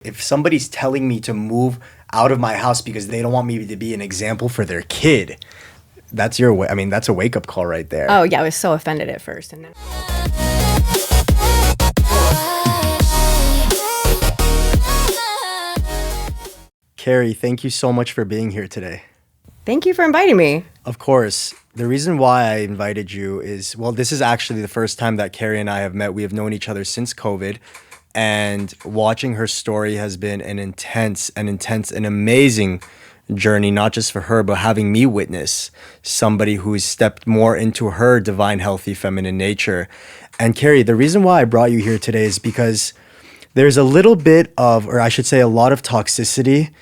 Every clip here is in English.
If somebody's telling me to move out of my house because they don't want me to be an example for their kid, that's that's a wake-up call right there. Oh, yeah, I was so offended at first. And then Carrie, thank you so much for being here today. thank you for inviting me. Of course. The reason why I invited you is, well, this is actually the first time that Carrie and I have met. We have known each other since COVID. And watching her story has been an intense and amazing journey, not just for her, but having me witness somebody who's stepped more into her divine, healthy, feminine nature. And Carrie, the reason why I brought you here today is because there's a little bit of, or I should say a lot of toxicity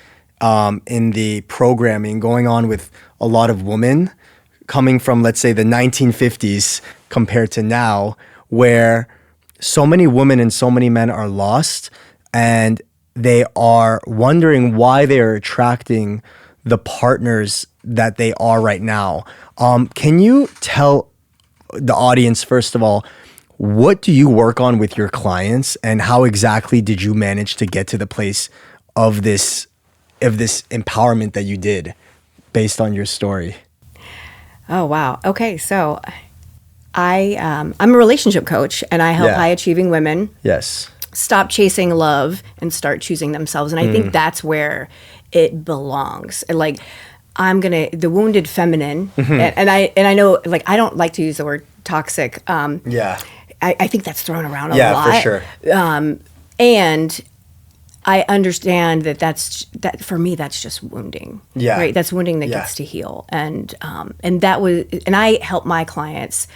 in the programming going on with a lot of women coming from, let's say, the 1950s compared to now, where so many women and so many men are lost, and they are wondering why they are attracting the partners that they are right now. Can you tell the audience, first of all, what do you work on with your clients, and how exactly did you manage to get to the place of this empowerment that you did based on your story? Oh, wow. Okay, so I'm a relationship coach, and I help high achieving women stop chasing love and start choosing themselves. And I think that's where it belongs. And like, the wounded feminine, and I know, like, I don't like to use the word toxic. I think that's thrown around a lot. Yeah, for sure. And I understand that for me, that's just wounding. Yeah. Right. That's wounding that gets to heal. And I help my clients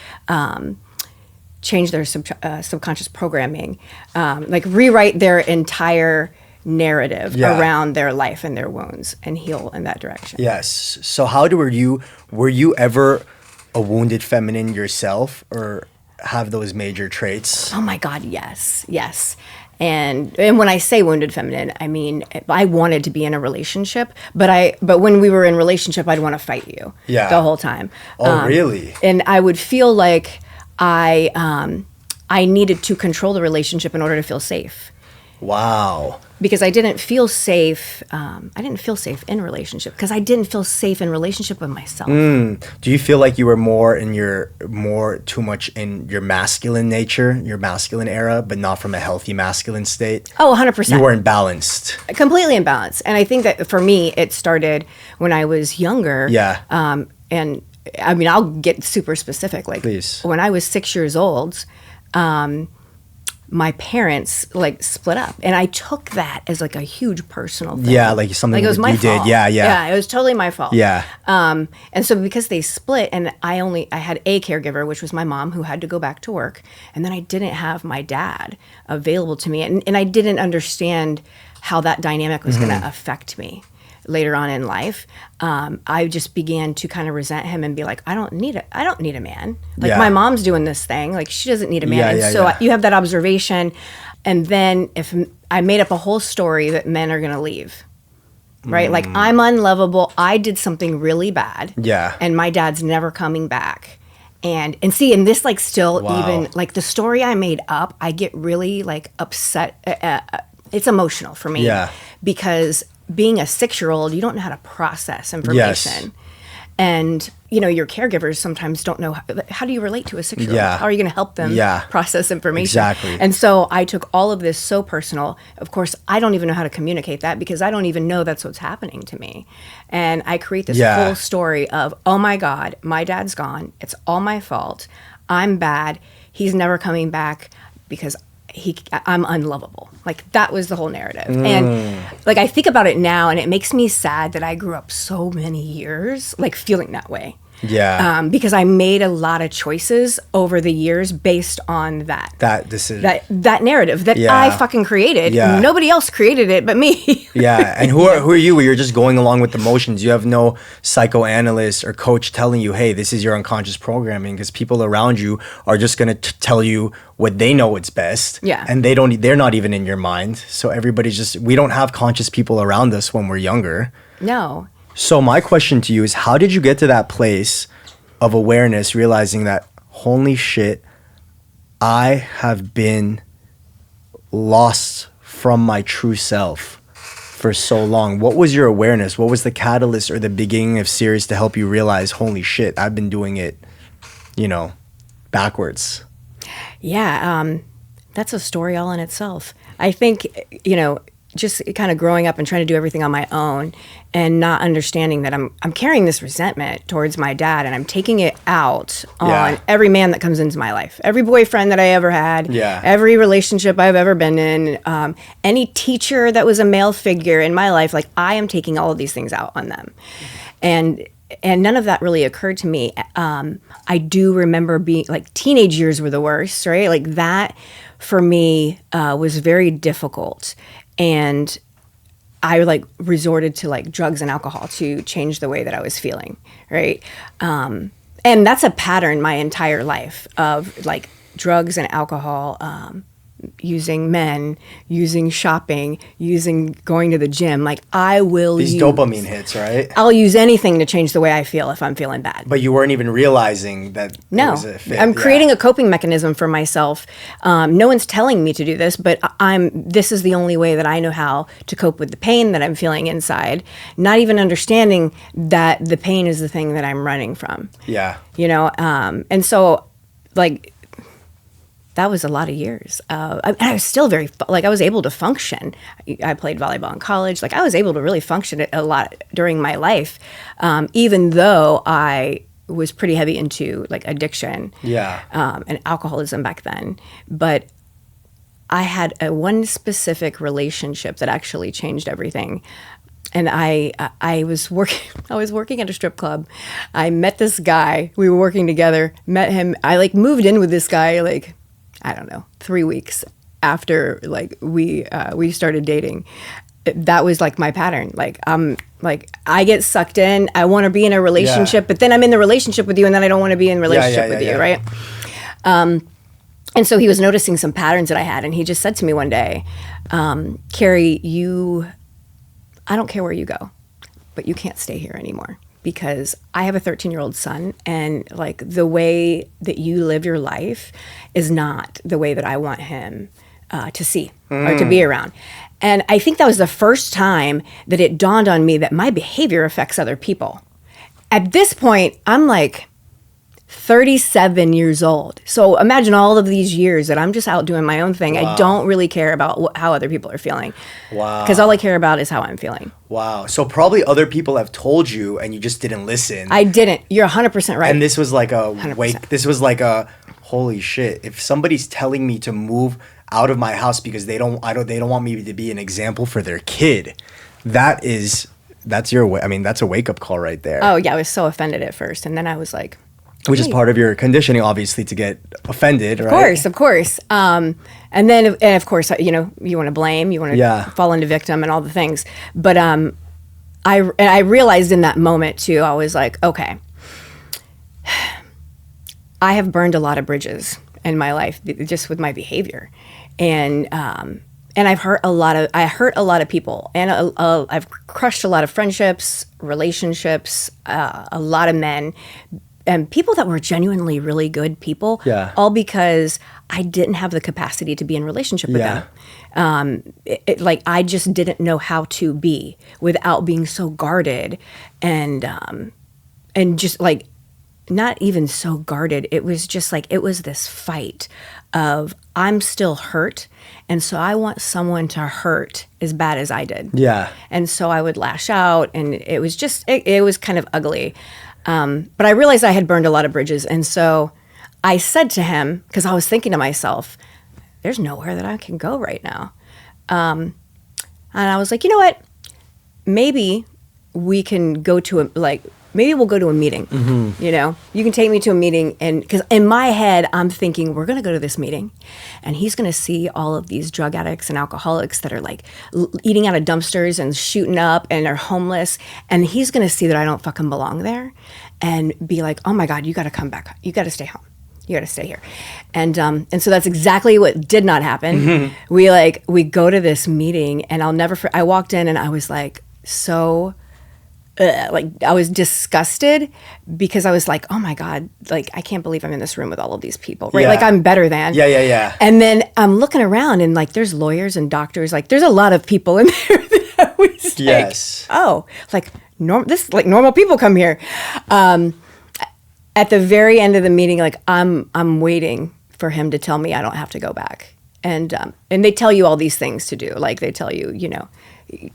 change their subconscious programming, like rewrite their entire narrative around their life and their wounds, and heal in that direction. Yes. So were you ever a wounded feminine yourself, or have those major traits? Oh my God, yes. And when I say wounded feminine, I mean, I wanted to be in a relationship, but when we were in relationship, I'd want to fight you the whole time. Oh, really? And I would feel like I needed to control the relationship in order to feel safe. Wow. Because I didn't feel safe. I didn't feel safe in relationship because I didn't feel safe in relationship with myself. Do you feel like you were too much in your masculine nature, your masculine era, but not from a healthy masculine state? Oh, 100%. You weren't balanced. Completely imbalanced. And I think that for me, it started when I was younger. Yeah. And I mean, I'll get super specific. Like, please. When I was 6 years old, my parents like split up, and I took that as like a huge personal thing. Yeah, like something like it was my fault. Did. Yeah. Yeah, it was totally my fault. Yeah. And so because they split, and I had a caregiver, which was my mom, who had to go back to work, and then I didn't have my dad available to me, and I didn't understand how that dynamic was going to affect me later on in life. I just began to kind of resent him and be like, I don't need a man. Like, my mom's doing this thing. Like, she doesn't need a man. You have that observation. And then if I made up a whole story that men are going to leave, right? Like, I'm unlovable. I did something really bad. Yeah. And my dad's never coming back. And this like still even like the story I made up, I get really like upset. It's emotional for me. Yeah. Because being a 6-year-old, you don't know how to process information. Yes. And, your caregivers sometimes don't know how do you relate to a 6-year-old? Yeah. How are you going to help them process information? Exactly. And so I took all of this so personal. Of course, I don't even know how to communicate that because I don't even know that's what's happening to me. And I create this full story of, oh my God, my dad's gone. It's all my fault. I'm bad. He's never coming back because I'm unlovable. Like, that was the whole narrative. And like, I think about it now, and it makes me sad that I grew up so many years like feeling that way. Yeah. Because I made a lot of choices over the years based on that narrative that I fucking created. Yeah. Nobody else created it but me. Yeah. And who are you? You're just going along with the motions. You have no psychoanalyst or coach telling you, hey, this is your unconscious programming, because people around you are just going to tell you what they know is best. Yeah. And they're not even in your mind. So we don't have conscious people around us when we're younger. No. So my question to you is, how did you get to that place of awareness, realizing that, holy shit, I have been lost from my true self for so long. What was your awareness? What was the catalyst or the beginning of Sirius to help you realize, holy shit, I've been doing it, backwards? Yeah, that's a story all in itself. I think, just kind of growing up and trying to do everything on my own and not understanding that I'm carrying this resentment towards my dad, and I'm taking it out on every man that comes into my life, every boyfriend that I ever had, every relationship I've ever been in, any teacher that was a male figure in my life. Like, I am taking all of these things out on them. And none of that really occurred to me. I do remember being, like, teenage years were the worst, right? Like, that for me was very difficult. And I resorted to drugs and alcohol to change the way that I was feeling, right? And that's a pattern my entire life of drugs and alcohol, using men, using shopping, using going to the gym. I will These dopamine hits, right? I'll use anything to change the way I feel if I'm feeling bad. But you weren't even realizing that no, it was a fit. I'm creating a coping mechanism for myself. No one's telling me to do this, but this is the only way that I know how to cope with the pain that I'm feeling inside, not even understanding that the pain is the thing that I'm running from. Yeah. And so, that was a lot of years. And I was still I was able to function. I played volleyball in college. I was able to really function a lot during my life, even though I was pretty heavy into addiction and alcoholism back then. But I had one specific relationship that actually changed everything. And I was working at a strip club. I met this guy. We were working together, met him. I moved in with this guy, I don't know, 3 weeks after we started dating. That was my pattern. I get sucked in. I want to be in a relationship, but then I'm in the relationship with you, and then I don't want to be in a relationship with you, right? And so he was noticing some patterns that I had, and he just said to me one day, Carrie, I don't care where you go, but you can't stay here anymore. Because I have a 13-year-old son, and the way that you live your life is not the way that I want him to see or to be around. And I think that was the first time that it dawned on me that my behavior affects other people. At this point, I'm 37 years old. So imagine all of these years that I'm just out doing my own thing. Wow. I don't really care about how other people are feeling. Wow. Because all I care about is how I'm feeling. Wow. So probably other people have told you and you just didn't listen. I didn't. You're 100% right. And this was like a 100%. This was like a holy shit. If somebody's telling me to move out of my house because they don't want me to be an example for their kid, that's a wake up call right there. Oh yeah, I was so offended at first, and then I was like, which is part of your conditioning, obviously, to get offended, right? Of course. And of course, you want to blame, you want to fall into victim and all the things. But I realized in that moment, too, I was like, okay, I have burned a lot of bridges in my life just with my behavior. And I've hurt a lot of people. And I've crushed a lot of friendships, relationships, a lot of men, and people that were genuinely really good people, all because I didn't have the capacity to be in relationship with them. I just didn't know how to be without being so guarded and just not even so guarded. It was just it was this fight of I'm still hurt, and so I want someone to hurt as bad as I did. Yeah. And so I would lash out, and it was just it was kind of ugly. But I realized I had burned a lot of bridges. And so I said to him, because I was thinking to myself, there's nowhere that I can go right now. And I was like, you know what? Maybe we can go to maybe we'll go to a meeting. Mm-hmm. You can take me to a meeting. And because in my head, I'm thinking we're going to go to this meeting and he's going to see all of these drug addicts and alcoholics that are eating out of dumpsters and shooting up and are homeless. And he's going to see that I don't fucking belong there and be like, oh my God, you got to come back. You got to stay home. You got to stay here. And so that's exactly what did not happen. Mm-hmm. We go to this meeting, and I'll never I walked in and I was so like I was disgusted because I was like, oh my God, like I can't believe I'm in this room with all of these people, right? Yeah. Like I'm better than. Yeah. And then I'm looking around and like there's lawyers and doctors, like there's a lot of people in there that I was Yes. like, oh, like normal people come here. At the very end of the meeting, like I'm waiting for him to tell me I don't have to go back. And they tell you all these things to do. Like they tell you, you know,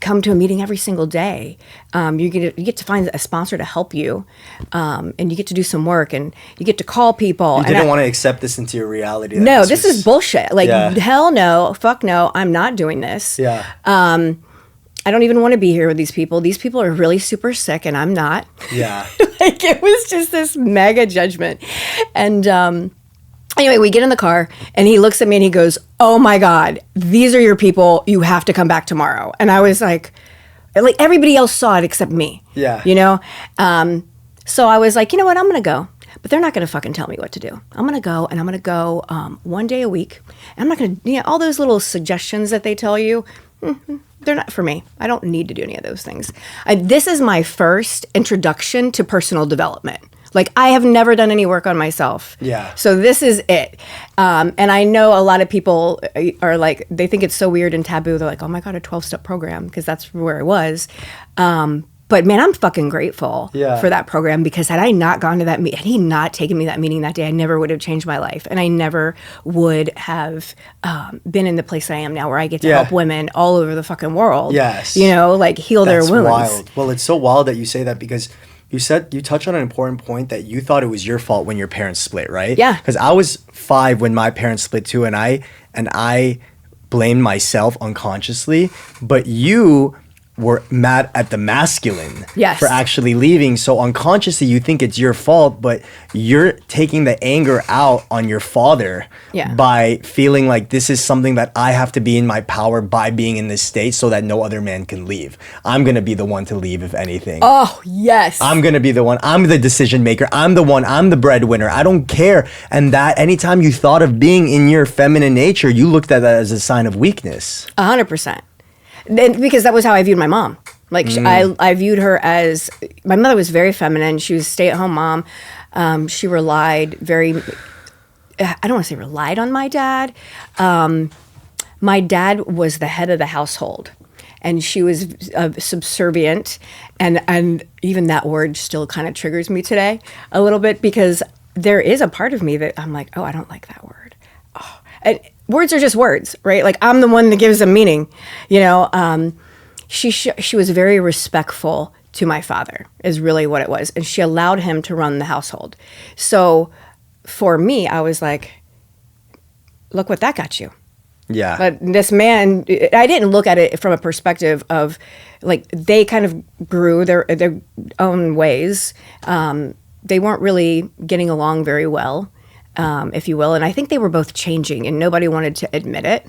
come to a meeting every single day. You get to find a sponsor to help you, and you get to do some work, and you get to call people. You didn't want to accept this into your reality. No, this is bullshit. Like Yeah. hell no, fuck no, I'm not doing this. Yeah. I don't even want to be here with these people. These people are really super sick, and I'm not. Yeah. Like it was just this mega judgment, and anyway, we get in the car and he looks at me and he goes, oh my God, these are your people. You have to come back tomorrow. And I was like everybody else saw it except me. Yeah. You know? So I was like, you know what? I'm going to go. But they're not going to fucking tell me what to do. I'm going to go, and I'm going to go 1 day a week. And I'm not going to, all those little suggestions that they tell you, they're not for me. I don't need to do any of those things. This is my first introduction to personal development. Like I have never done any work on myself. Yeah. So this is it. And I know a lot of people are like, they think it's so weird and taboo. They're like, oh my God, a 12-step program, because that's where I was. But man, I'm fucking grateful for that program, because had I not gone to that meeting, had he not taken me that meeting that day, I never would have changed my life. And I never would have been in the place I am now, where I get to help women all over the fucking world. Yes. You know, like heal their wounds. That's wild. Well, it's so wild that you say that, because you touched on an important point, that you thought it was your fault when your parents split, right? Yeah. Because I was 5 when my parents split too, and I blamed myself unconsciously, but you were mad at the masculine for actually leaving. So unconsciously you think it's your fault, but you're taking the anger out on your father by feeling like this is something that I have to be in my power by being in this state so that no other man can leave. I'm going to be the one to leave, if anything. Oh, yes. I'm going to be the one. I'm the decision maker. I'm the breadwinner. I don't care. And that anytime you thought of being in your feminine nature, you looked at that as a sign of weakness. 100%. Because that was how I viewed my mom. Like I viewed her as, my mother was very feminine. She was a stay-at-home mom. She relied I don't want to say relied on my dad. My dad was the head of the household, and she was subservient. And even that word still kind of triggers me today a little bit, because there is a part of me that I'm like, oh, I don't like that word. Oh. And words are just words, right? Like I'm the one that gives them meaning, you know. She was very respectful to my father, is really what it was, and she allowed him to run the household. So for me, I was like, look what that got you. Yeah. But this man, I didn't look at it from a perspective of like they kind of grew their own ways. They weren't really getting along very well. If you will. And I think they were both changing, and nobody wanted to admit it.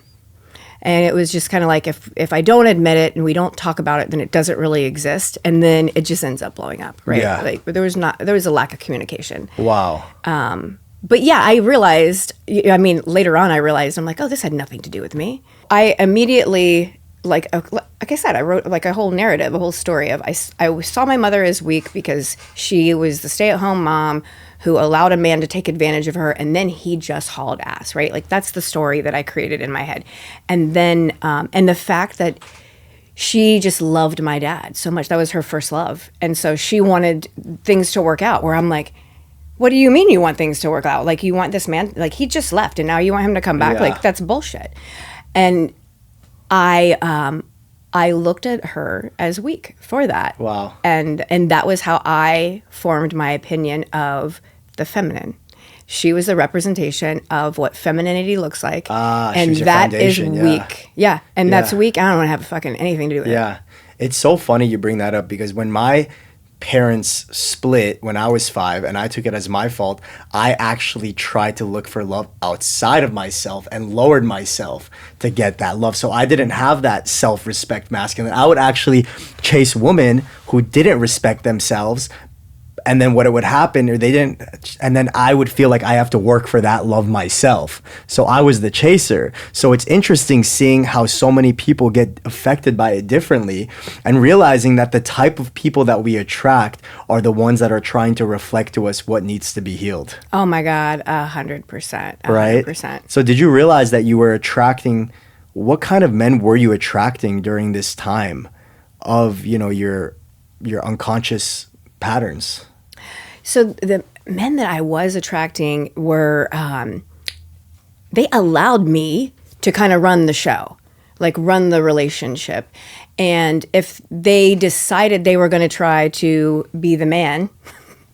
And it was just kind of like, if I don't admit it and we don't talk about it, then it doesn't really exist. And then it just ends up blowing up, right? Yeah. Like, but there was a lack of communication. Wow. But yeah, I realized, later on I realized, I'm like, oh, this had nothing to do with me. I immediately, like I said, I wrote like a whole narrative, a whole story of, I saw my mother as weak because she was the stay-at-home mom who allowed a man to take advantage of her, and then he just hauled ass, right? Like that's the story that I created in my head. And then, and the fact that she just loved my dad so much, that was her first love. And so she wanted things to work out, where I'm like, what do you mean you want things to work out? Like you want this man, like he just left and now you want him to come back? Yeah. Like that's bullshit. And I looked at her as weak for that. Wow. And that was how I formed my opinion of the feminine. She was the representation of what femininity looks like. And that is weak. Yeah. And that's weak. I don't want to have fucking anything to do with it. Yeah. It's so funny you bring that up, because when my parents split when I was 5 and I took it as my fault, I actually tried to look for love outside of myself and lowered myself to get that love. So I didn't have that self-respect masculine. I would actually chase women who didn't respect themselves And then what it would happen, or they didn't, and then I would feel like I have to work for that love myself. So I was the chaser. So it's interesting seeing how so many people get affected by it differently, and realizing that the type of people that we attract are the ones that are trying to reflect to us what needs to be healed. Oh my God, 100%. Right? 100%. So did you realize that you were attracting, what kind of men were you attracting during this time of, your unconscious patterns? So the men that I was attracting were, they allowed me to kind of run the show, like run the relationship. And if they decided they were going to try to be the man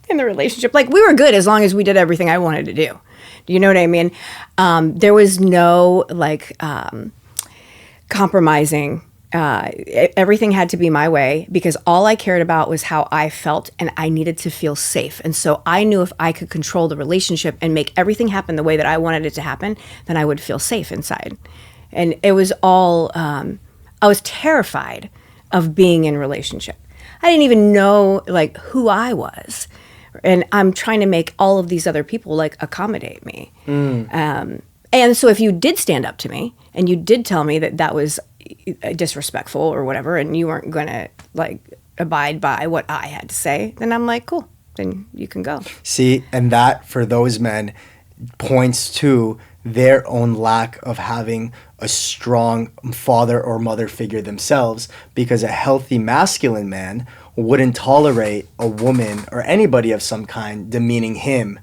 in the relationship, like we were good as long as we did everything I wanted to do. Do you know what I mean? There was no compromising. Everything had to be my way, because all I cared about was how I felt, and I needed to feel safe. And so I knew if I could control the relationship and make everything happen the way that I wanted it to happen, then I would feel safe inside. And it was all, I was terrified of being in a relationship. I didn't even know like who I was. And I'm trying to make all of these other people like accommodate me. And so if you did stand up to me and you did tell me that that was disrespectful or whatever, and you weren't going to like abide by what I had to say, then I'm like, cool, then you can go. See, and that for those men points to their own lack of having a strong father or mother figure themselves, because a healthy masculine man wouldn't tolerate a woman or anybody of some kind demeaning him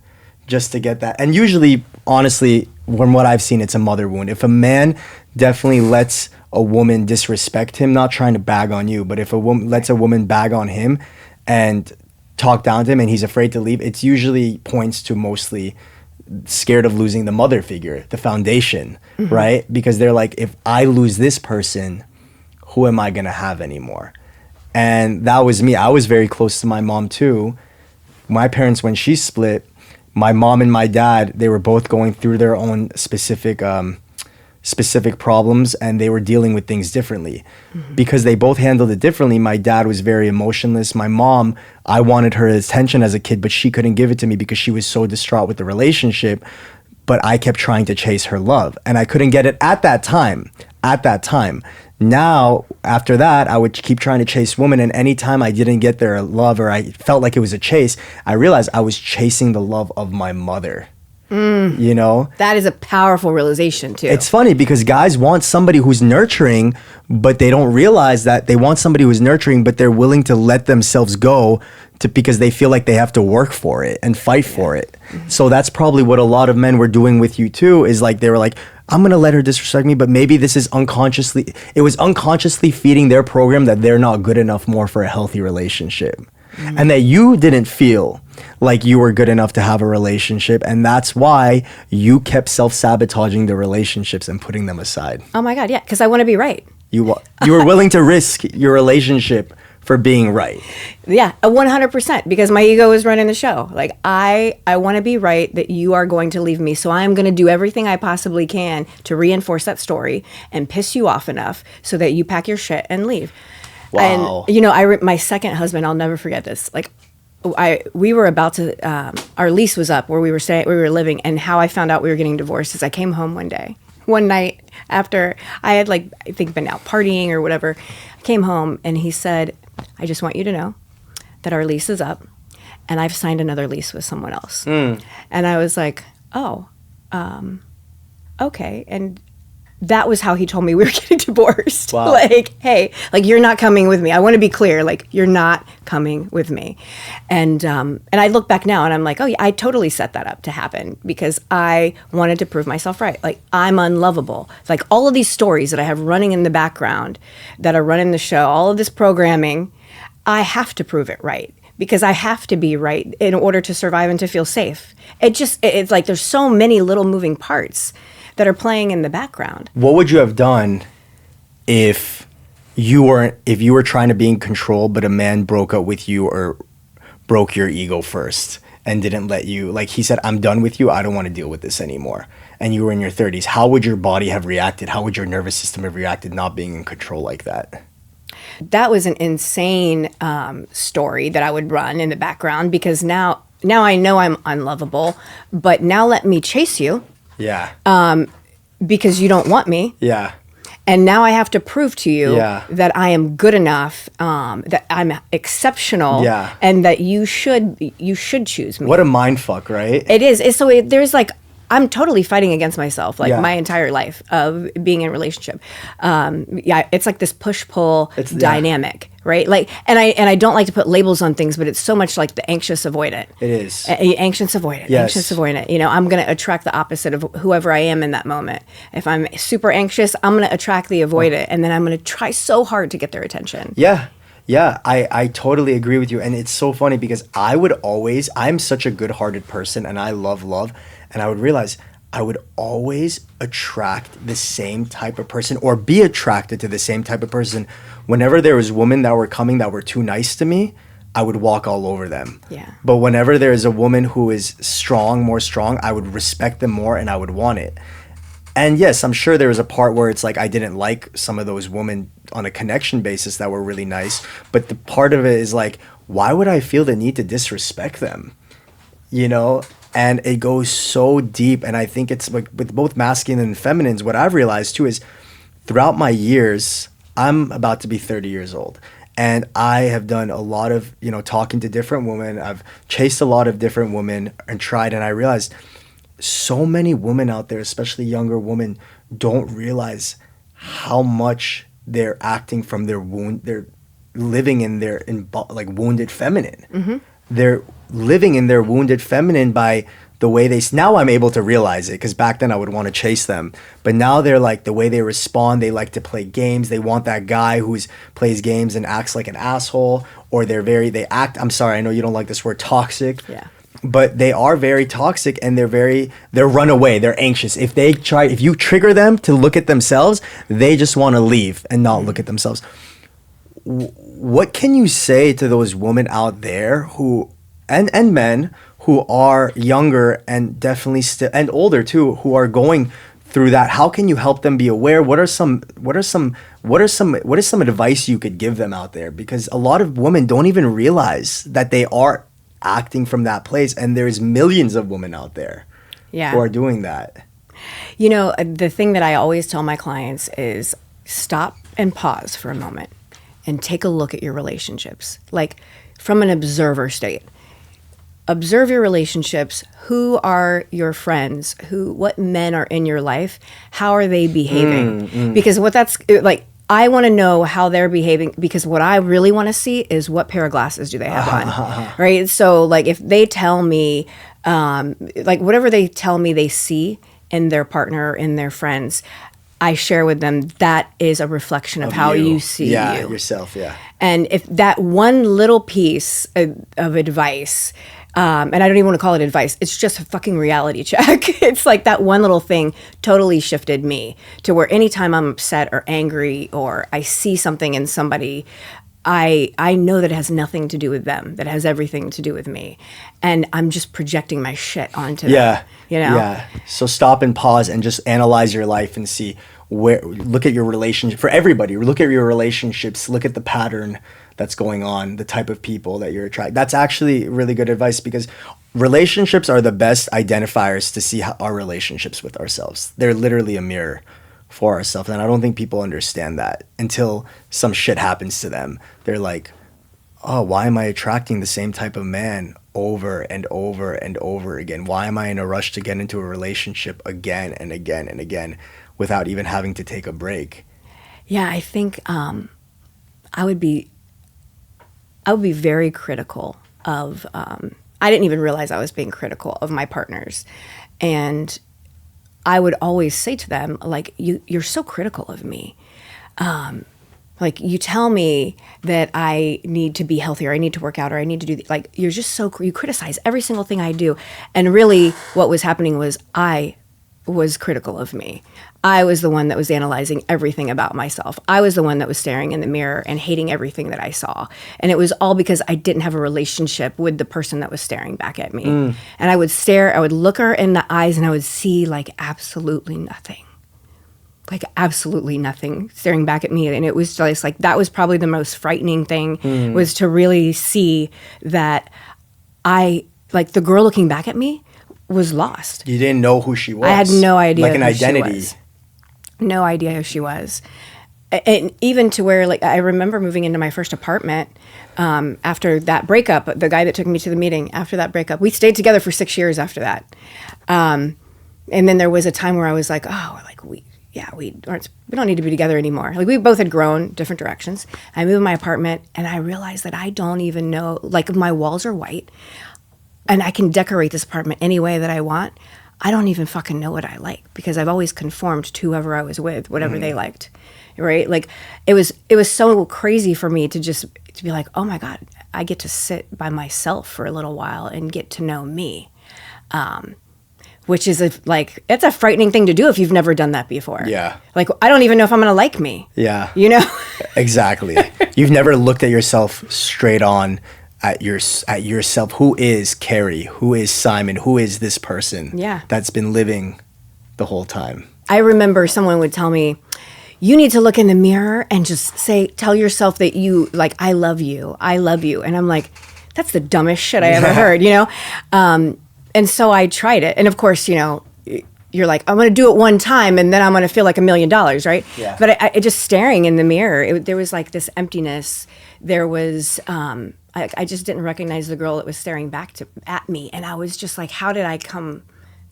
just to get that. And usually, honestly, from what I've seen, it's a mother wound. If a man definitely lets a woman disrespect him, not trying to bag on you, but if a woman lets a woman bag on him and talk down to him and he's afraid to leave, it's usually points to mostly scared of losing the mother figure, the foundation, right? Because they're like, if I lose this person, who am I going to have anymore? And that was me. I was very close to my mom too. My parents, when she split, my mom and my dad, they were both going through their own specific problems, and they were dealing with things differently. Because they both handled it differently. My dad was very emotionless. My mom, I wanted her attention as a kid, but she couldn't give it to me because she was so distraught with the relationship. But I kept trying to chase her love, and I couldn't get it at that time. Now, after that, I would keep trying to chase women, and anytime I didn't get their love, or I felt like it was a chase, I realized I was chasing the love of my mother. You know? That is a powerful realization too. It's funny because guys want somebody who's nurturing, but they don't realize that they want somebody who's nurturing, but they're willing to let themselves go because they feel like they have to work for it and fight for it. So that's probably what a lot of men were doing with you too, is like they were like, I'm going to let her disrespect me, but maybe this is it was unconsciously feeding their program that they're not good enough more for a healthy relationship. And that you didn't feel like you were good enough to have a relationship, and that's why you kept self-sabotaging the relationships and putting them aside. Oh my God, yeah, because I want to be right. You were willing to risk your relationship for being right. Yeah, 100%, because my ego is running the show. Like, I want to be right that you are going to leave me, so I'm going to do everything I possibly can to reinforce that story and piss you off enough so that you pack your shit and leave. Wow. And, my second husband, I'll never forget this. Like, we were about to, our lease was up where we were living, and how I found out we were getting divorced is I came home one night after I had I think been out partying or whatever. I came home and he said, I just want you to know that our lease is up and I've signed another lease with someone else. And I was like, oh, okay. And that was how he told me we were getting divorced. Wow. Like, hey, you're not coming with me. I want to be clear. You're not coming with me. And I look back now and I'm like, oh yeah, I totally set that up to happen because I wanted to prove myself right. I'm unlovable. All of these stories that I have running in the background that are running the show, all of this programming, I have to prove it right. Because I have to be right in order to survive and to feel safe. It's like there's so many little moving parts that are playing in the background. What would you have done if you were trying to be in control, but a man broke up with you or broke your ego first and didn't let you, he said, I'm done with you, I don't want to deal with this anymore, and you were in your 30s, how would your body have reacted? How would your nervous system have reacted not being in control like that? That was an insane story that I would run in the background, because now I know I'm unlovable, but now let me chase you Yeah. because you don't want me. Yeah. And now I have to prove to you Yeah. that I am good enough, that I'm exceptional, Yeah. and that you should choose me. What a mind fuck, right? It is. There's like, I'm totally fighting against myself, like Yeah. my entire life of being in a relationship. Yeah, it's like this push-pull Yeah. dynamic, right? Like, and I don't like to put labels on things, but it's so much like the anxious avoidant. It is. Anxious avoidant, Yes. anxious avoidant. You know, I'm going to attract the opposite of whoever I am in that moment. If I'm super anxious, I'm going to attract the avoidant, and then I'm going to try so hard to get their attention. Yeah. Yeah, I totally agree with you. And it's so funny because I'm such a good-hearted person and I love love. And I would realize I would always attract the same type of person or be attracted to the same type of person. Whenever there was women that were coming that were too nice to me, I would walk all over them. Yeah. But whenever there is a woman who is more strong, I would respect them more and I would want it. And yes, I'm sure there was a part where it's like I didn't like some of those women on a connection basis that were really nice. But the part of it is like, why would I feel the need to disrespect them? You know? And it goes so deep. And I think it's like with both masculine and feminines, what I've realized too is throughout my years, I'm about to be 30 years old. And I have done a lot of, talking to different women. I've chased a lot of different women and tried. And I realized so many women out there, especially younger women, don't realize how much they're acting from their wound. They're living in their like wounded feminine. Mm-hmm. They're living in their wounded feminine by the way now I'm able to realize it, because back then I would want to chase them. But now they're like, the way they respond, they like to play games. They want that guy who plays games and acts like an asshole, or they act, I'm sorry, I know you don't like this word, toxic. Yeah. But they are very toxic and they're runaway. They're anxious. If you trigger them to look at themselves, they just want to leave and not look at themselves. What can you say to those women out there and men who are younger and definitely and older too, who are going through that? How can you help them be aware? What is some advice you could give them out there? Because a lot of women don't even realize that they are acting from that place, and there's millions of women out there who are doing that. The thing that I always tell my clients is stop and pause for a moment and take a look at your relationships, like from an observer state. Observe your relationships. Who are your friends? What men are in your life? How are they behaving? Because I want to know how they're behaving, because what I really want to see is what pair of glasses do they have on, right? So like if they tell me, whatever they tell me they see in their partner, in their friends, I share with them that is a reflection of how you see yourself. Yeah. And if that one little piece of advice, and I don't even want to call it advice, it's just a fucking reality check. It's like that one little thing totally shifted me to where anytime I'm upset or angry or I see something in somebody, I know that it has nothing to do with them, that it has everything to do with me. And I'm just projecting my shit onto them. Yeah. So stop and pause and just analyze your life and see look at your relationship. For everybody, look at your relationships, look at the pattern that's going on, the type of people that you're attracting. That's actually really good advice, because relationships are the best identifiers to see our relationships with ourselves. They're literally a mirror for ourselves. And I don't think people understand that until some shit happens to them. They're like, oh, why am I attracting the same type of man over and over and over again? Why am I in a rush to get into a relationship again and again and again without even having to take a break? Yeah, I think I would be very critical of, I didn't even realize I was being critical of my partners. And I would always say to them, like, you're so critical of me. Like, you tell me that I need to be healthier, I need to work out, or I need to do, you're just you criticize every single thing I do. And really what was happening was I was critical of me. I was the one that was analyzing everything about myself. I was the one that was staring in the mirror and hating everything that I saw. And it was all because I didn't have a relationship with the person that was staring back at me. And I would look her in the eyes and I would see like absolutely nothing. like absolutely nothing staring back at me. And it was just like, that was probably the most frightening thing, was to really see that like the girl looking back at me was lost. You didn't know who she was. I had no idea like an who identity. she was. No idea who she was. And even to where, like, I remember moving into my first apartment after that breakup, the guy that took me to the meeting after that breakup, we stayed together for 6 years after that. And then there was a time where I was like, oh, like we don't need to be together anymore. Like, we both had grown different directions. I moved in my apartment and I realized that I don't even know, like, my walls are white and I can decorate this apartment any way that I want. I don't even fucking know what I like because I've always conformed to whoever I was with, whatever they liked. Right? Like, it was so crazy for me to be like, oh my God, I get to sit by myself for a little while and get to know me. Which is it's a frightening thing to do if you've never done that before. Yeah. Like, I don't even know if I'm going to like me. Yeah. You know? Exactly. You've never looked at yourself straight on at yourself. Who is Carrie? Who is Simon? Who is this person? Yeah. That's been living the whole time. I remember someone would tell me, you need to look in the mirror and just tell yourself that you, like, I love you. I love you. And I'm like, that's the dumbest shit I ever heard, you know? And so I tried it. And of course, you know, you're like, I'm going to do it one time and then I'm going to feel like $1 million, right? Yeah. But I just staring in the mirror, there was like this emptiness. There was, I just didn't recognize the girl that was staring back at me. And I was just like, how did I come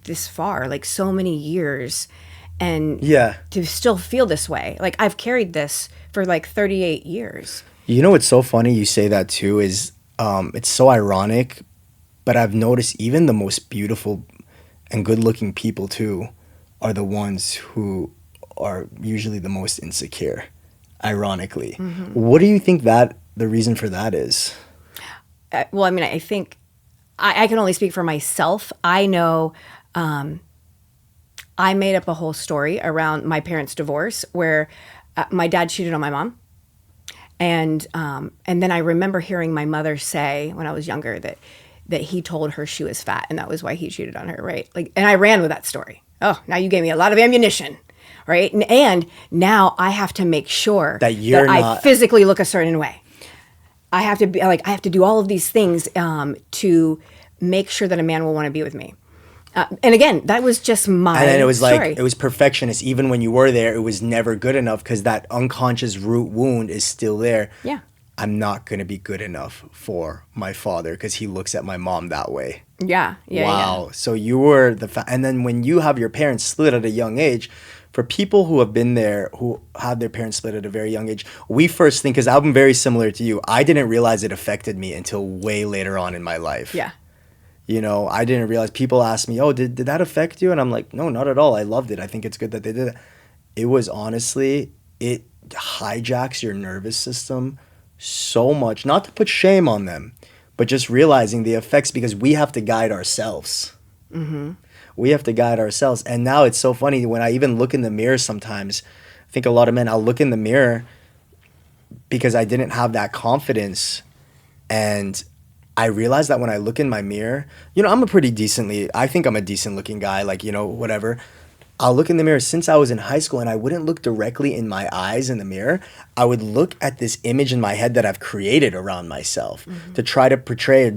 this far? Like, so many years. And to still feel this way. Like, I've carried this for like 38 years. You know what's so funny you say that too is it's so ironic, but I've noticed even the most beautiful and good-looking people too are the ones who are usually the most insecure, ironically. Mm-hmm. What do you think that the reason for that is? Well, I mean, I think I can only speak for myself. I know I made up a whole story around my parents' divorce where my dad cheated on my mom. And then I remember hearing my mother say when I was younger that he told her she was fat and that was why he cheated on her, right? Like, and I ran with that story. Oh, now you gave me a lot of ammunition, right? And now I have to make sure that I physically look a certain way. I have to be like, I have to do all of these things to make sure that a man will want to be with me. And again, that was just my story. And then it was like, it was perfectionist. Even when you were there, it was never good enough because that unconscious root wound is still there. Yeah. I'm not going to be good enough for my father because he looks at my mom that way. Yeah. Wow. Yeah. So you were and then when you have your parents split at a young age, for people who have been there, who had their parents split at a very young age, we first think, because I'm very similar to you, I didn't realize it affected me until way later on in my life. Yeah. You know, I didn't realize. People ask me, oh, did that affect you? And I'm like, no, not at all. I loved it. I think it's good that they did it. It was honestly, it hijacks your nervous system so much. Not to put shame on them, but just realizing the effects, because we have to guide ourselves. Mm-hmm. We have to guide ourselves. And now it's so funny when I even look in the mirror sometimes. I think a lot of men, I'll look in the mirror because I didn't have that confidence. And I realized that when I look in my mirror, you know, I think I'm a decent looking guy, like, you know, whatever. I'll look in the mirror since I was in high school and I wouldn't look directly in my eyes in the mirror. I would look at this image in my head that I've created around myself to try to portray,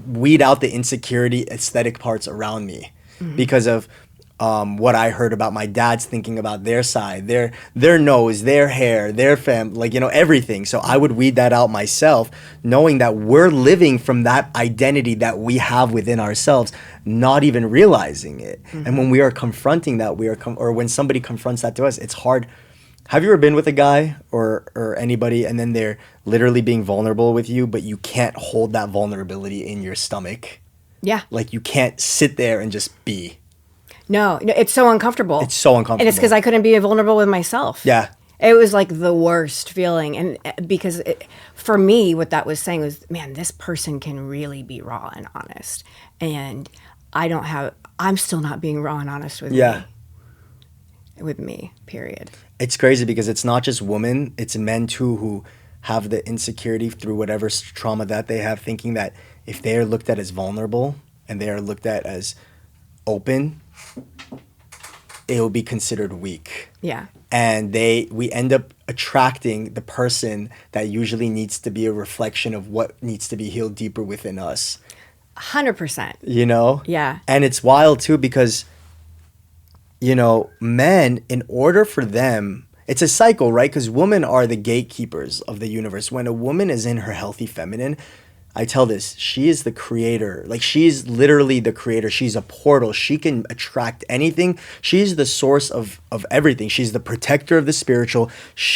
weed out the insecurity aesthetic parts around me because of what I heard about my dad's thinking about their side, their nose, their hair, their like, you know, everything. So I would weed that out myself, knowing that we're living from that identity that we have within ourselves, not even realizing it. And when we are confronting that, or when somebody confronts that to us, it's hard. Have you ever been with a guy or anybody and then they're literally being vulnerable with you, but you can't hold that vulnerability in your stomach? Yeah. Like, you can't sit there and just be. No, it's so uncomfortable. It's so uncomfortable. And it's because I couldn't be vulnerable with myself. Yeah. It was like the worst feeling. And because for me, what that was saying was, man, this person can really be raw and honest. And I'm still not being raw and honest with me. With me, period. It's crazy because it's not just women, it's men too who have the insecurity through whatever trauma that they have, thinking that if they are looked at as vulnerable and they are looked at as open, it will be considered weak. Yeah. And we end up attracting the person that usually needs to be a reflection of what needs to be healed deeper within us. 100%. You know? Yeah. And it's wild too because, you know, men, in order for them, it's a cycle, right? Because women are the gatekeepers of the universe. When a woman is in her healthy feminine, I tell this, she is the creator. Like, she's literally the creator. She's a portal. She can attract anything. She's the source of everything. She's the protector of the spiritual.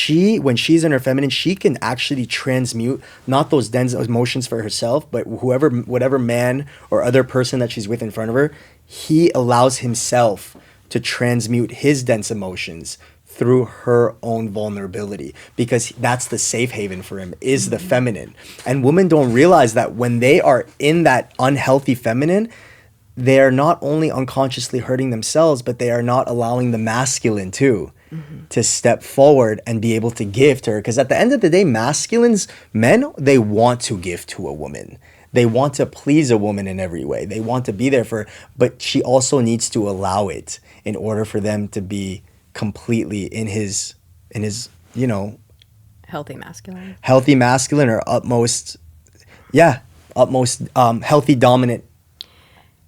When she's in her feminine, she can actually transmute not those dense emotions for herself, but whatever man or other person that she's with in front of her, he allows himself to transmute his dense emotions through her own vulnerability, because that's the safe haven for him, is the feminine. And women don't realize that when they are in that unhealthy feminine, they are not only unconsciously hurting themselves, but they are not allowing the masculine too to step forward and be able to give to her. Because at the end of the day, men, they want to give to a woman. They want to please a woman in every way. They want to be there for her, but she also needs to allow it in order for them to be completely in his you know, Healthy masculine or utmost healthy dominant.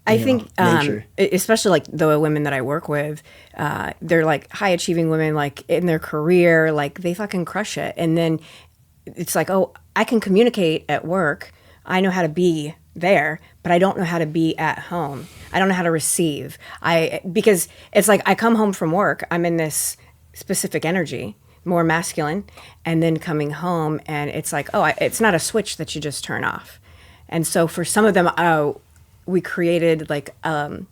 I think nature. especially like the women that I work with, they're like high achieving women, like in their career, like they fucking crush it. And then it's like, oh, I can communicate at work. I know how to be there, but I don't know how to be at home. I don't know how to receive. Because it's like I come home from work, I'm in this specific energy, more masculine, and then coming home and it's like, oh, it's not a switch that you just turn off. And so for some of them, we created like a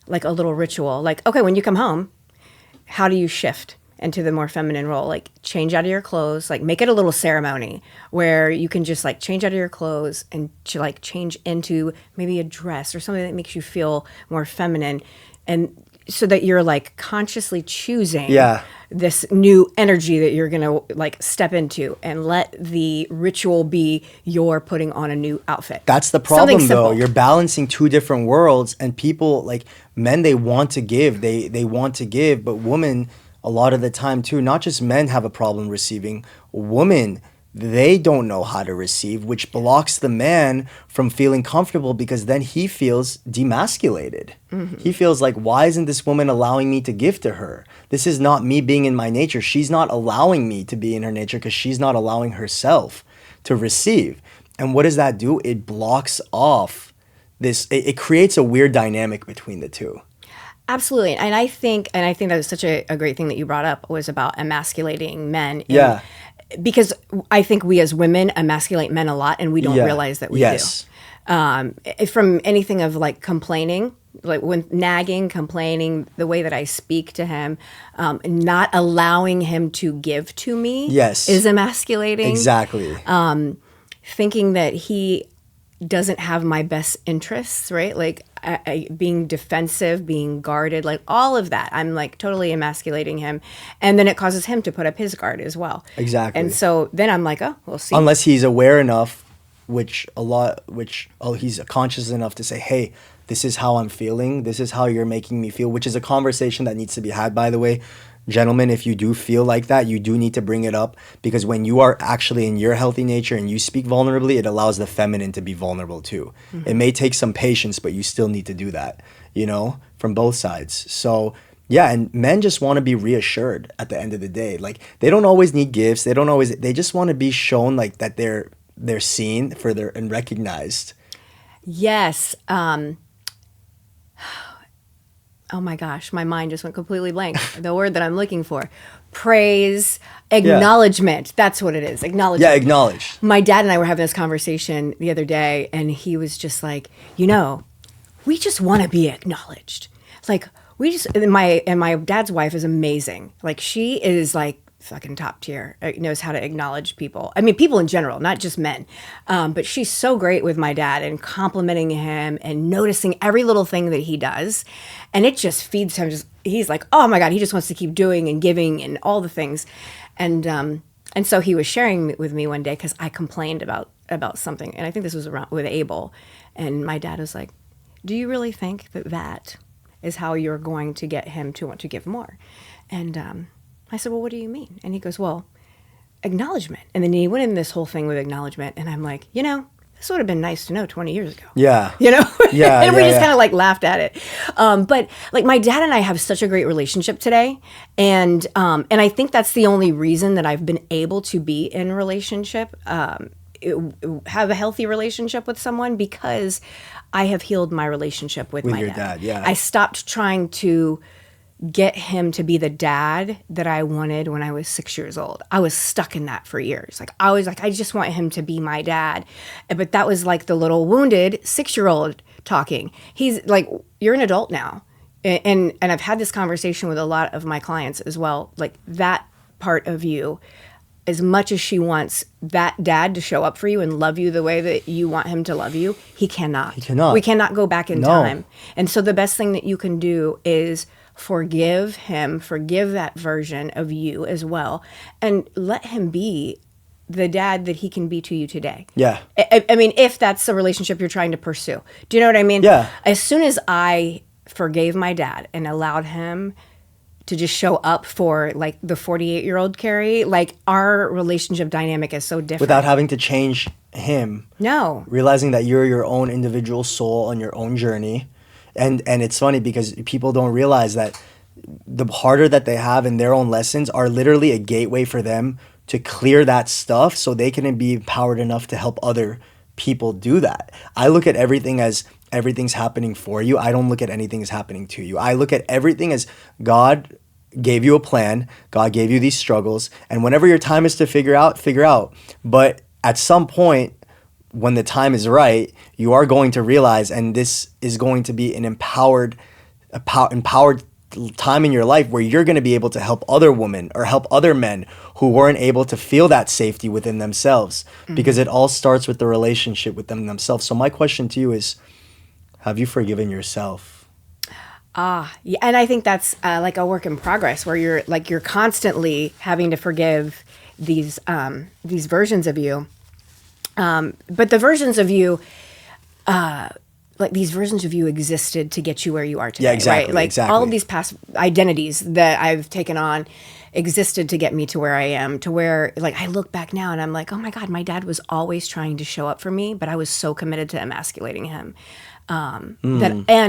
little ritual. Like, okay, when you come home, how do you shift into the more feminine role? Like, change out of your clothes, like make it a little ceremony where you can just like change out of your clothes and like change into maybe a dress or something that makes you feel more feminine. And so that you're like consciously choosing this new energy that you're going to like step into, and let the ritual be your putting on a new outfit. That's the problem though. You're balancing two different worlds, and people like men, they want to give, they want to give, but women, a lot of the time too, not just men have a problem receiving, women, they don't know how to receive, which blocks the man from feeling comfortable, because then he feels demasculated. He feels like, why isn't this woman allowing me to give to her? This is not me being in my nature. She's not allowing me to be in her nature because she's not allowing herself to receive. And what does that do? It blocks off this, it creates a weird dynamic between the two. Absolutely. And I think that was such a great thing that you brought up, was about emasculating men. Yeah. Because I think we as women emasculate men a lot, and we don't realize that we do. From anything of like complaining, like when nagging, complaining, the way that I speak to him, not allowing him to give to me is emasculating. Exactly. Thinking that he doesn't have my best interests, right? Like being defensive, being guarded, like all of that. I'm like totally emasculating him. And then it causes him to put up his guard as well. Exactly. And so then I'm like, oh, we'll see. Unless he's aware enough, he's conscious enough to say, hey, this is how I'm feeling. This is how you're making me feel, which is a conversation that needs to be had, by the way. Gentlemen, if you do feel like that, you do need to bring it up, because when you are actually in your healthy nature and you speak vulnerably, it allows the feminine to be vulnerable too. It may take some patience, but you still need to do that, you know, from both sides. So yeah, and men just want to be reassured at the end of the day. Like, they don't always need gifts. They just want to be shown like that they're seen and recognized. Yes. Oh my gosh, my mind just went completely blank. The word that I'm looking for. Praise, acknowledgement. That's what it is. Acknowledgement. Yeah, acknowledge. My dad and I were having this conversation the other day, and he was just like, you know, we just want to be acknowledged. Like, my dad's wife is amazing. Like, she is like fucking top tier. Knows how to acknowledge people. I mean, people in general, not just men. But she's so great with my dad and complimenting him and noticing every little thing that he does. And it just feeds him. He's like, oh my God, he just wants to keep doing and giving and all the things. And so he was sharing with me one day, because I complained about something. And I think this was around with Abel. And my dad was like, do you really think that is how you're going to get him to want to give more. And I said, well, what do you mean? And he goes, well, acknowledgement. And then he went in this whole thing with acknowledgement. And I'm like, this would have been nice to know 20 years ago. Yeah. Yeah. And we just kind of like laughed at it. But like my dad and I have such a great relationship today. And I think that's the only reason that I've been able to be in relationship, have a healthy relationship with someone, because I have healed my relationship with my your dad. Yeah. I stopped trying to get him to be the dad that I wanted when I was 6 years old. I was stuck in that for years. Like I was like, I just want him to be my dad. But that was like the little wounded 6-year-old talking. He's like, you're an adult now. And I've had this conversation with a lot of my clients as well. Like that part of you, as much as she wants that dad to show up for you and love you the way that you want him to love you, he cannot. He cannot. We cannot go back in time. And so the best thing that you can do is forgive him, forgive that version of you as well, and let him be the dad that he can be to you today. Yeah. I mean, if that's the relationship you're trying to pursue. Do you know what I mean? Yeah. As soon as I forgave my dad and allowed him to just show up for like the 48-year-old Carrie, like our relationship dynamic is so different. Without having to change him. No. Realizing that you're your own individual soul on your own journey. And it's funny because people don't realize that the harder that they have in their own lessons are literally a gateway for them to clear that stuff so they can be empowered enough to help other people do that. I look at everything as everything's happening for you. I don't look at anything as happening to you. I look at everything as God gave you a plan. God gave you these struggles. And whenever your time is to figure out. But at some point, when the time is right, you are going to realize, and this is going to be an empowered time in your life where you're going to be able to help other women or help other men who weren't able to feel that safety within themselves, because it all starts with the relationship with them themselves. So my question to you is, have you forgiven yourself? Yeah, and I think that's like a work in progress where you're constantly having to forgive these versions of you. But the versions of you, like these versions of you existed to get you where you are today, yeah, exactly, right? Like exactly. all of these past identities that I've taken on existed to get me to where I am, to where like I look back now and I'm like, oh my God, my dad was always trying to show up for me, but I was so committed to emasculating him. And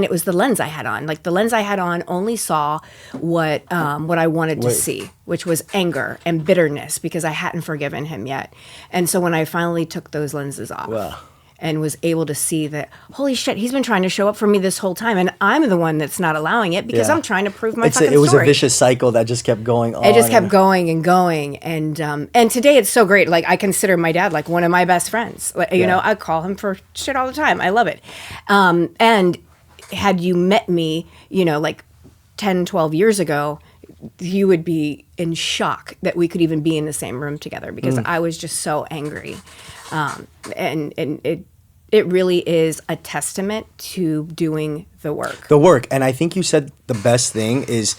it was the lens I had on. Like the lens I had on only saw what I wanted to see, which was anger and bitterness because I hadn't forgiven him yet. And so when I finally took those lenses off and was able to see that, holy shit, he's been trying to show up for me this whole time, and I'm the one that's not allowing it because I'm trying to prove my fucking story. It was a vicious cycle that just kept going on. It just kept going and going, and today it's so great. Like I consider my dad like one of my best friends. Like, you know, I call him for shit all the time. I love it. And had you met me, you know, like 10, 12 years ago, you would be in shock that we could even be in the same room together because I was just so angry. And it really is a testament to doing the work. The work. And I think you said the best thing is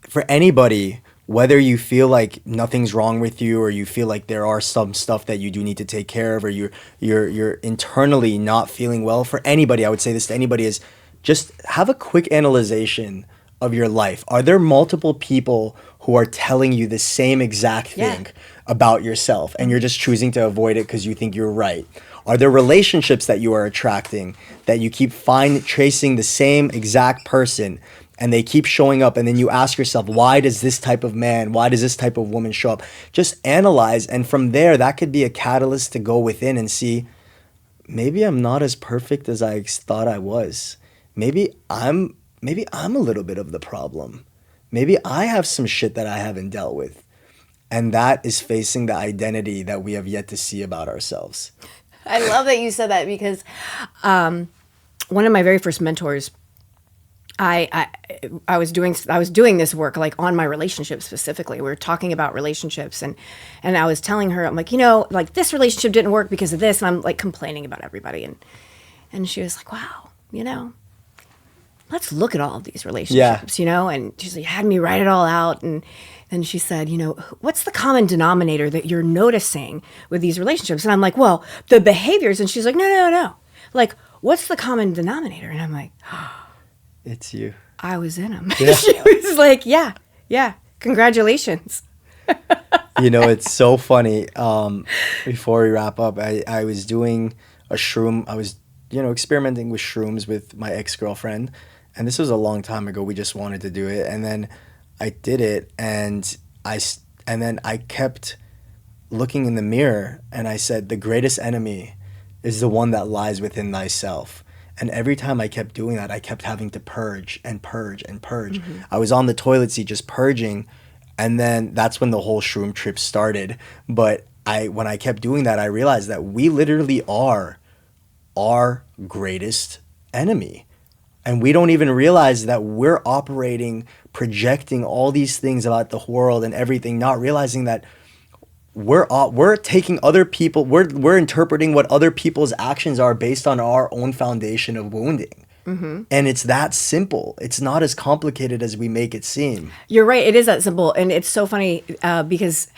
for anybody, whether you feel like nothing's wrong with you or you feel like there are some stuff that you do need to take care of or you're internally not feeling well, for anybody, I would say this to anybody, is just have a quick analyzation of your life. Are there multiple people who are telling you the same exact thing about yourself and you're just choosing to avoid it because you think you're right? Are there relationships that you are attracting that you keep tracing the same exact person and they keep showing up, and then you ask yourself, why does this type of man, why does this type of woman show up? Just analyze, and from there, that could be a catalyst to go within and see, maybe I'm not as perfect as I thought I was. Maybe I'm a little bit of the problem. Maybe I have some shit that I haven't dealt with. And that is facing the identity that we have yet to see about ourselves. I love that you said that because one of my very first mentors, I was doing this work like on my relationship specifically. We were talking about relationships and I was telling her, I'm like, you know, like this relationship didn't work because of this, and I'm like complaining about everybody, and she was like, wow, you know, let's look at all of these relationships, you know, and she had me write it all out, and then she said, you know, what's the common denominator that you're noticing with these relationships? And I'm like, well, the behaviors. And she's like, no. Like, what's the common denominator? And I'm like, It's you. I was in them. Yeah. She was like, yeah, congratulations. You know, it's so funny. Before we wrap up, I was doing a shroom. I was, experimenting with shrooms with my ex-girlfriend. And this was a long time ago. We just wanted to do it. And then I did it, and then I kept looking in the mirror, and I said, the greatest enemy is the one that lies within thyself. And every time I kept doing that, I kept having to purge and purge and purge. Mm-hmm. I was on the toilet seat just purging, and then that's when the whole shroom trip started. But when I kept doing that, I realized that we literally are our greatest enemy. And we don't even realize that we're operating, projecting all these things about the world and everything, not realizing that we're taking other people, we're interpreting what other people's actions are based on our own foundation of wounding. Mm-hmm. And it's that simple. It's not as complicated as we make it seem. You're right. It is that simple. And it's so funny because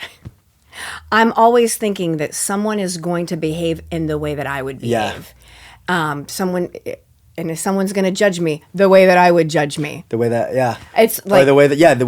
I'm always thinking that someone is going to behave in the way that I would behave. Yeah. And if someone's going to judge me the way that I would judge me. The way that, yeah. It's like, or the way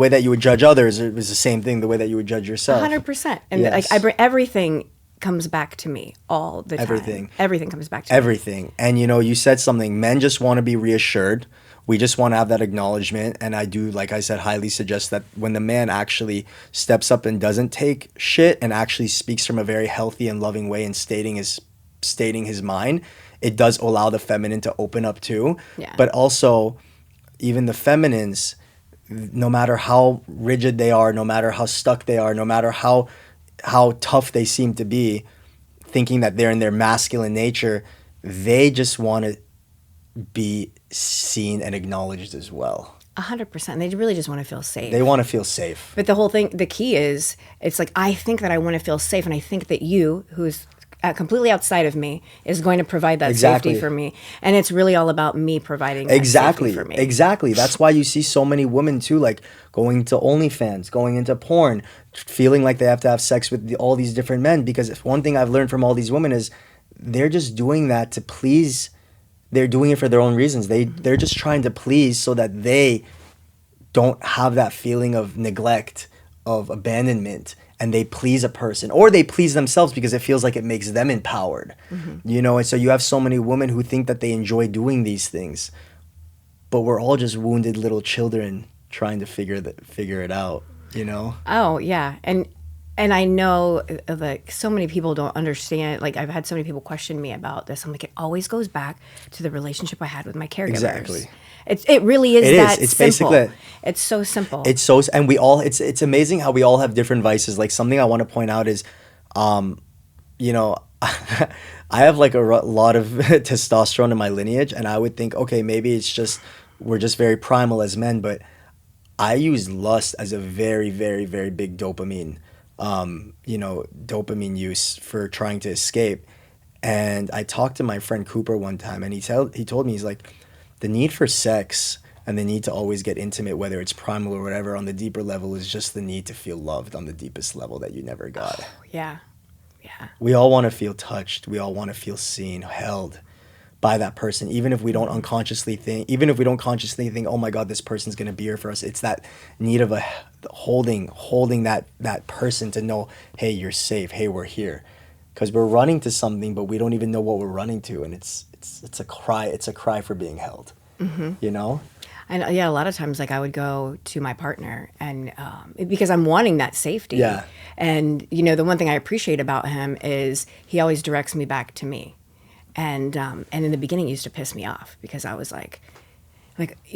that you would judge others. It was the same thing, the way that you would judge yourself. 100%. And yes. Everything comes back to me all the time. Everything comes back to me. Everything. And you said something, men just want to be reassured. We just want to have that acknowledgement. And I do, like I said, highly suggest that when the man actually steps up and doesn't take shit and actually speaks from a very healthy and loving way and stating his mind, it does allow the feminine to open up too. Yeah. But also, even the feminines, no matter how rigid they are, no matter how stuck they are, no matter how tough they seem to be, thinking that they're in their masculine nature, they just want to be seen and acknowledged as well. 100%. They really just want to feel safe. They want to feel safe. But the key is, it's like, I think that I want to feel safe, and I think that you, who's completely outside of me, is going to provide that safety for me. And it's really all about me providing that safety for me. Exactly. That's why you see so many women too, like going to OnlyFans, going into porn, feeling like they have to have sex with all these different men. Because one thing I've learned from all these women is they're just doing that to please. They're doing it for their own reasons. They're just trying to please so that they don't have that feeling of neglect, of abandonment, and they please a person, or they please themselves because it feels like it makes them empowered. Mm-hmm. And so you have so many women who think that they enjoy doing these things, but we're all just wounded little children trying to figure it out, Oh, yeah. And I know, like, so many people don't understand. Like, I've had so many people question me about this. I'm like, it always goes back to the relationship I had with my caregivers. Exactly. It really is that simple. It's basically, it's so simple. It's so, and we all, it's amazing how we all have different vices. Like, something I want to point out is, I have like a lot of testosterone in my lineage, and I would think, okay, maybe it's just, we're just very primal as men, but I use lust as a very, very, very big dopamine use for trying to escape. And I talked to my friend Cooper one time, and he told me, he's like, the need for sex and the need to always get intimate, whether it's primal or whatever, on the deeper level, is just the need to feel loved on the deepest level that you never got. Oh, yeah. We all want to feel touched. We all want to feel seen, held by that person, even if we don't consciously think, oh my God, this person's going to be here for us. It's that need of holding that person to know, hey, you're safe. Hey, we're here. Because we're running to something, but we don't even know what we're running to. And it's a cry. It's a cry for being held, And yeah, a lot of times, like, I would go to my partner, and because I'm wanting that safety. Yeah. And, the one thing I appreciate about him is he always directs me back to me. And in the beginning, it used to piss me off because I was like,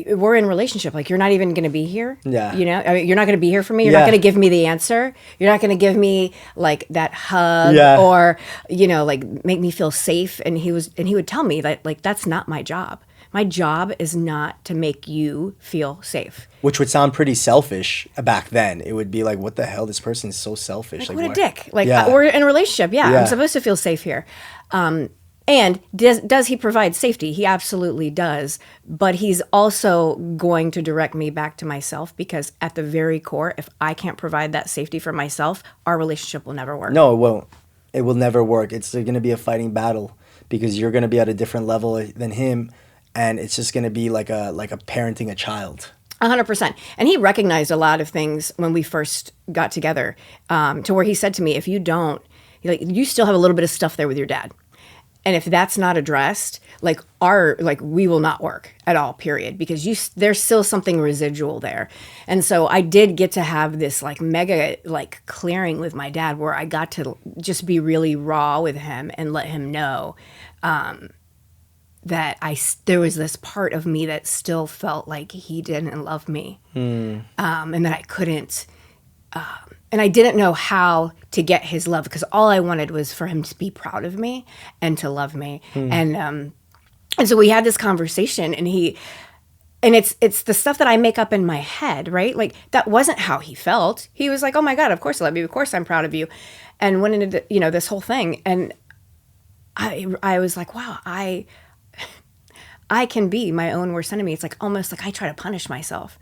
we're in a relationship. Like, you're not even going to be here. Yeah. I mean, you're not going to be here for me. You're not going to give me the answer. You're not going to give me like that hug or, like, make me feel safe. And he would tell me that, like, that's not my job. My job is not to make you feel safe. Which would sound pretty selfish back then. It would be like, what the hell? This person is so selfish. Like what a dick. Like, we're in a relationship. Yeah. I'm supposed to feel safe here. And does he provide safety? He absolutely does. But he's also going to direct me back to myself, because at the very core, if I can't provide that safety for myself, our relationship will never work. No, it won't. It will never work. It's going to be a fighting battle, because you're going to be at a different level than him. and it's just going to be like a parenting a child. 100%. And he recognized a lot of things when we first got together, to where he said to me, if you don't, like, you still have a little bit of stuff there with your dad. And if that's not addressed, we will not work at all, period, because there's still something residual there. And so I did get to have this like mega like clearing with my dad, where I got to just be really raw with him and let him know that there was this part of me that still felt like he didn't love me, and that I couldn't. And I didn't know how to get his love, because all I wanted was for him to be proud of me and to love me. And so we had this conversation, and it's the stuff that I make up in my head, right? Like, that wasn't how he felt. He was like, oh my God, of course I love you. Of course I'm proud of you. And went into this whole thing. And I was like, wow, I can be my own worst enemy. It's like almost like I try to punish myself.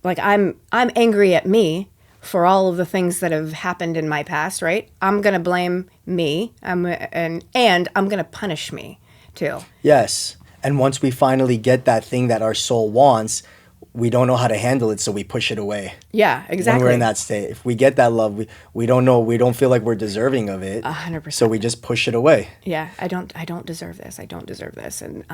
Like I'm angry at me for all of the things that have happened in my past, right? I'm going to blame me, and I'm going to punish me too. Yes. And once we finally get that thing that our soul wants, we don't know how to handle it, so we push it away. Yeah, exactly. When we're in that state. If we get that love, we don't know, we don't feel like we're deserving of it. 100%. So we just push it away. Yeah, I don't deserve this. I don't deserve this. And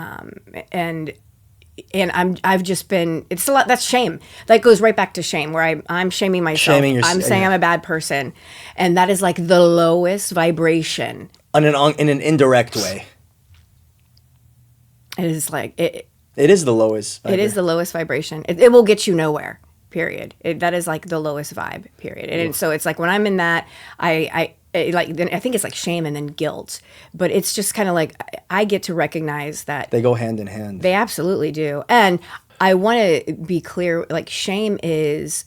I've just been, it's a lot, that's shame. That goes right back to shame, where I'm shaming myself. I'm saying I'm a bad person. And that is like the lowest vibration. In an indirect way. It is like, it is the lowest vibration. It is the lowest vibration. It will get you nowhere, period. That is like the lowest vibe, period. And so it's like when I'm in that, I think it's like shame and then guilt, but it's just kind of like I get to recognize that they go hand in hand. They absolutely do. And I want to be clear, like, shame is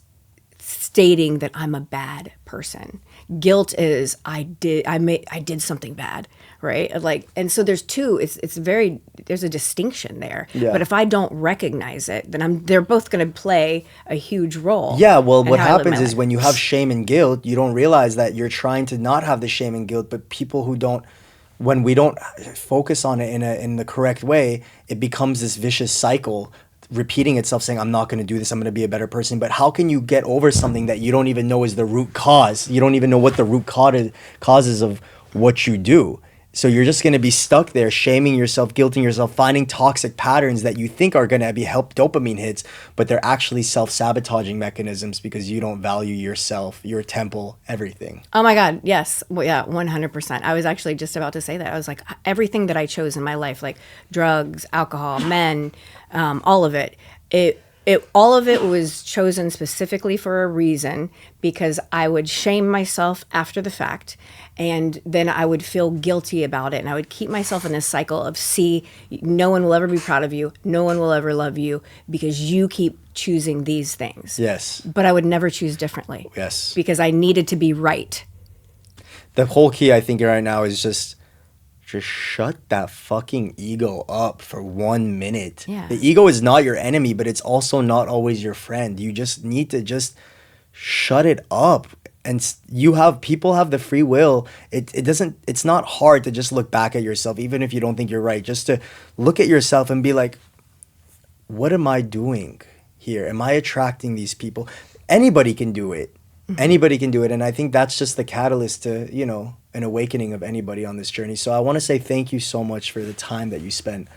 stating that I'm a bad person. Guilt is I did something bad, right? Like, and so there's there's a distinction there. Yeah. But if I don't recognize it, then they're both going to play a huge role. Yeah, well, what happens is when you have shame and guilt, you don't realize that you're trying to not have the shame and guilt, but people who don't, when we don't focus on it in the correct way, it becomes this vicious cycle repeating itself, saying, I'm not going to do this, I'm going to be a better person. But how can you get over something that you don't even know is the root cause? You don't even know what the root causes of what you do. So you're just going to be stuck there, shaming yourself, guilting yourself, finding toxic patterns that you think are going to help dopamine hits, but they're actually self-sabotaging mechanisms because you don't value yourself, your temple, everything. Oh my God, yes. Well, yeah, 100%. I was actually just about to say that. I was like, everything that I chose in my life, like drugs, alcohol, men, all of it, all of it was chosen specifically for a reason, because I would shame myself after the fact, and then I would feel guilty about it, and I would keep myself in this cycle of, no one will ever be proud of you, no one will ever love you, because you keep choosing these things. Yes. But I would never choose differently. Yes. Because I needed to be right. The whole key, I think, right now is just shut that fucking ego up for 1 minute. Yeah. The ego is not your enemy, but it's also not always your friend. You just need to just shut it up. And people have the free will. It's not hard to just look back at yourself, even if you don't think you're right. Just to look at yourself and be like, what am I doing here? Am I attracting these people? Anybody can do it. Mm-hmm. Anybody can do it. And I think that's just the catalyst to, an awakening of anybody on this journey. So I want to say thank you so much for the time that you spent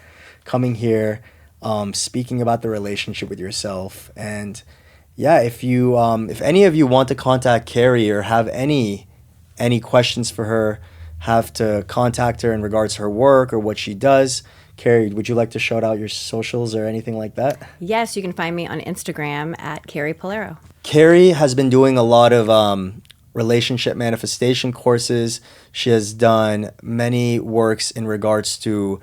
coming here, speaking about the relationship with yourself. And yeah, if any of you want to contact Carrie or have any questions for her, have to contact her in regards to her work or what she does. Carrie, would you like to shout out your socials or anything like that? Yes, you can find me on Instagram at Carrie Pullaro. Carrie has been doing a lot of relationship manifestation courses. She has done many works in regards to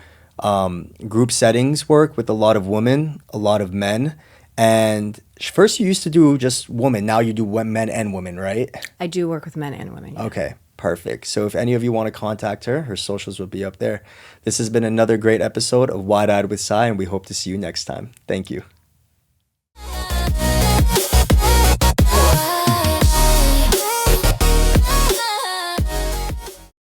group settings work with a lot of women, a lot of men. And first you used to do just women. Now you do men and women, right? I do work with men and women. Yeah. Okay, perfect. So if any of you want to contact her, her socials will be up there. This has been another great episode of Wide Eyed with Sai, and we hope to see you next time. Thank you.